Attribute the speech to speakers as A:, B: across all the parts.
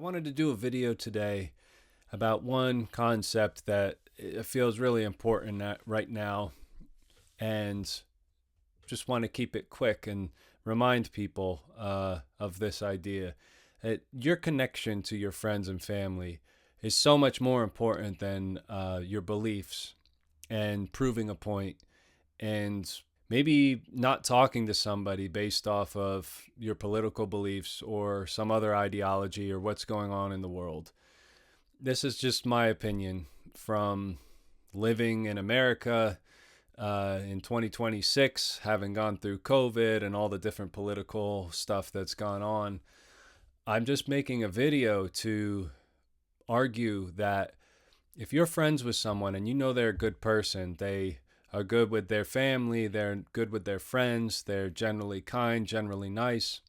A: wanted to do a video today about one concept that feels really important right now, and just want to keep it quick and remind people of this idea that your connection to your friends and family is so much more important than your beliefs and proving a point and maybe not talking to somebody based off of your political beliefs or some other ideology or what's going on in the world. This is just my opinion from living in America in 2026, having gone through COVID and all the different political stuff that's gone on. I'm just making a video to argue that if you're friends with someone and you know they're a good person, they are good with their family, they're good with their friends, they're generally kind, generally nice.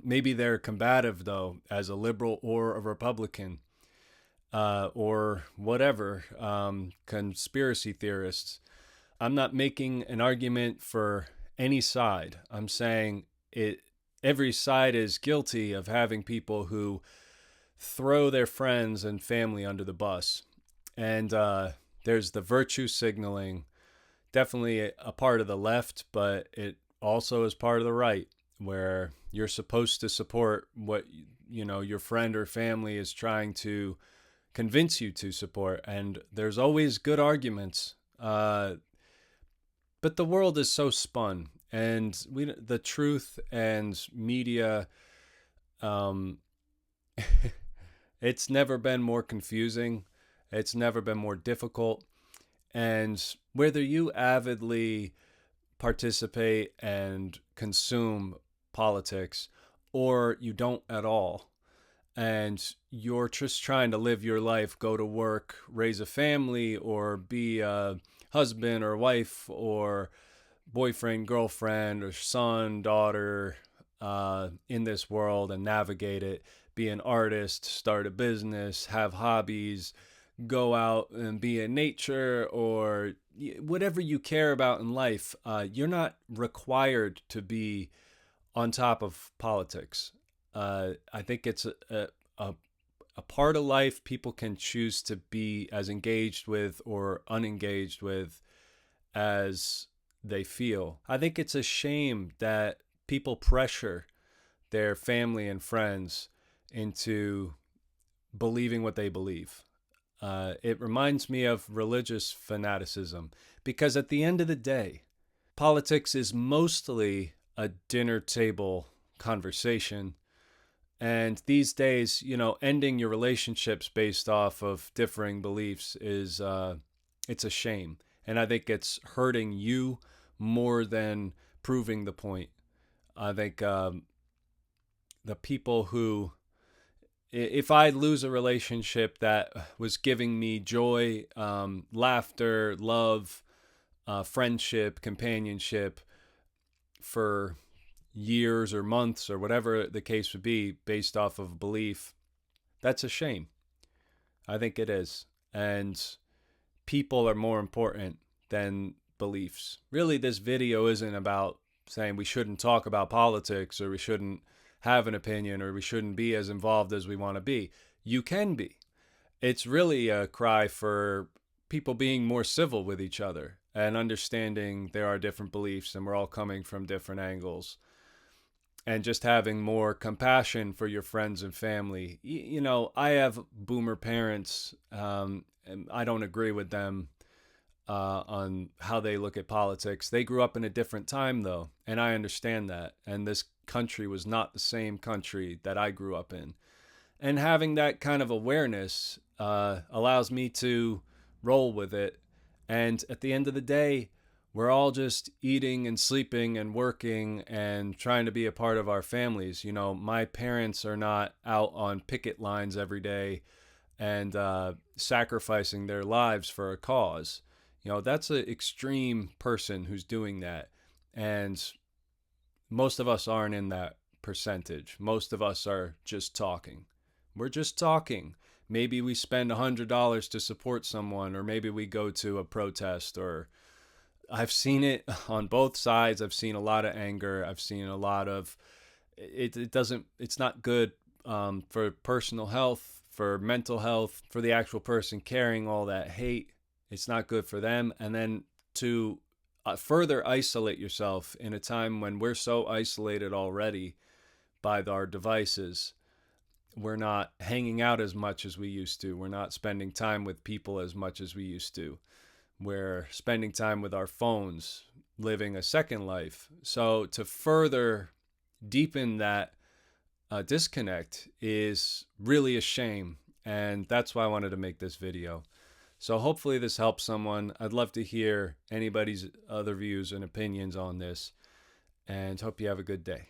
A: Maybe they're combative, though, as a liberal or a Republican or whatever, conspiracy theorists. I'm not making an argument for any side. I'm saying every side is guilty of having people who throw their friends and family under the bus. And there's the virtue signaling, definitely a part of the left, but it also is part of the right, where you're supposed to support what your friend or family is trying to convince you to support. And there's always good arguments, but the world is so spun, and the truth and media, it's never been more confusing. It's never been more difficult. And whether you avidly participate and consume politics or you don't at all, and you're just trying to live your life, go to work, raise a family, or be a husband or wife or boyfriend, girlfriend, or son, daughter in this world and navigate it, be an artist, start a business, have hobbies, go out and be in nature, or whatever you care about in life, you're not required to be on top of politics. I think it's a part of life people can choose to be as engaged with or unengaged with as they feel. I think it's a shame that people pressure their family and friends into believing what they believe. It reminds me of religious fanaticism, because at the end of the day, politics is mostly a dinner table conversation. And these days, ending your relationships based off of differing beliefs is it's a shame. And I think it's hurting you more than proving the point. I think the people who, if I lose a relationship that was giving me joy, laughter, love, friendship, companionship for years or months or whatever the case would be based off of belief, that's a shame. I think it is. And people are more important than beliefs. Really, this video isn't about saying we shouldn't talk about politics or we shouldn't have an opinion or we shouldn't be as involved as we want to be. You can be. It's really a cry for people being more civil with each other and understanding there are different beliefs and we're all coming from different angles, and just having more compassion for your friends and family. I have boomer parents, and I don't agree with them on how they look at politics. They grew up in a different time, though, and I understand that. And this country was not the same country that I grew up in. And having that kind of awareness allows me to roll with it. And at the end of the day, we're all just eating and sleeping and working and trying to be a part of our families. My parents are not out on picket lines every day and sacrificing their lives for a cause. That's an extreme person who's doing that. And most of us aren't in that percentage. Most of us are just talking. We're just talking. Maybe we spend $100 to support someone, or maybe we go to a protest, or I've seen it on both sides. I've seen a lot of anger. I've seen a lot of it's not good for personal health, for mental health, for the actual person carrying all that hate. It's not good for them. And then to further isolate yourself in a time when we're so isolated already by our devices. We're not hanging out as much as we used to. We're not spending time with people as much as we used to. We're spending time with our phones, living a second life. So to further deepen that disconnect is really a shame. And that's why I wanted to make this video. So hopefully this helps someone. I'd love to hear anybody's other views and opinions on this, and hope you have a good day.